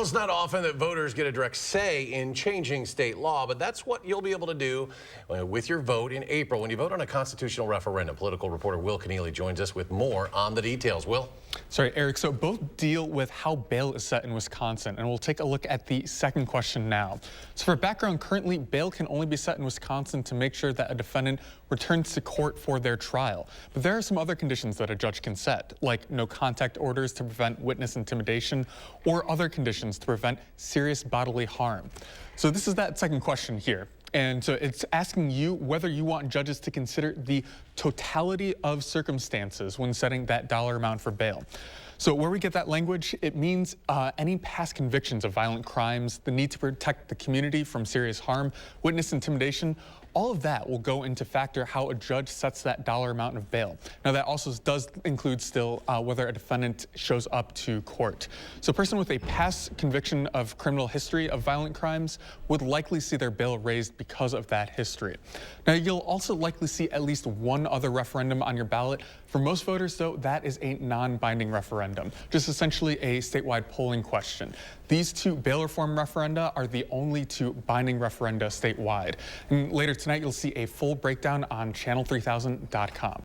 It's not often that voters get a direct say in changing state law, but that's what you'll be able to do with your vote in April when you vote on a constitutional referendum. Political reporter Will Kenneally joins us with more on the details. Will? Sorry, Eric. So both deal with how bail is set in Wisconsin, and we'll take a look at the second question now. So for background, currently bail can only be set in Wisconsin to make sure that a defendant returns to court for their trial. But there are some other conditions that a judge can set, like no contact orders to prevent witness intimidation or other conditions to prevent serious bodily harm. So this is that second question here. And so it's asking you whether you want judges to consider the totality of circumstances when setting that dollar amount for bail. So where we get that language, it means any past convictions of violent crimes, the need to protect the community from serious harm, witness intimidation, all of that will go into factor how a judge sets that dollar amount of bail. Now that also does include still whether a defendant shows up to court. So a person with a past conviction of criminal history of violent crimes would likely see their bail raised because of that history. Now you'll also likely see at least one other referendum on your ballot. For most voters though, that is a non-binding referendum, just essentially a statewide polling question. These two bail reform referenda are the only two binding referenda statewide. And later tonight, you'll see a full breakdown on channel3000.com.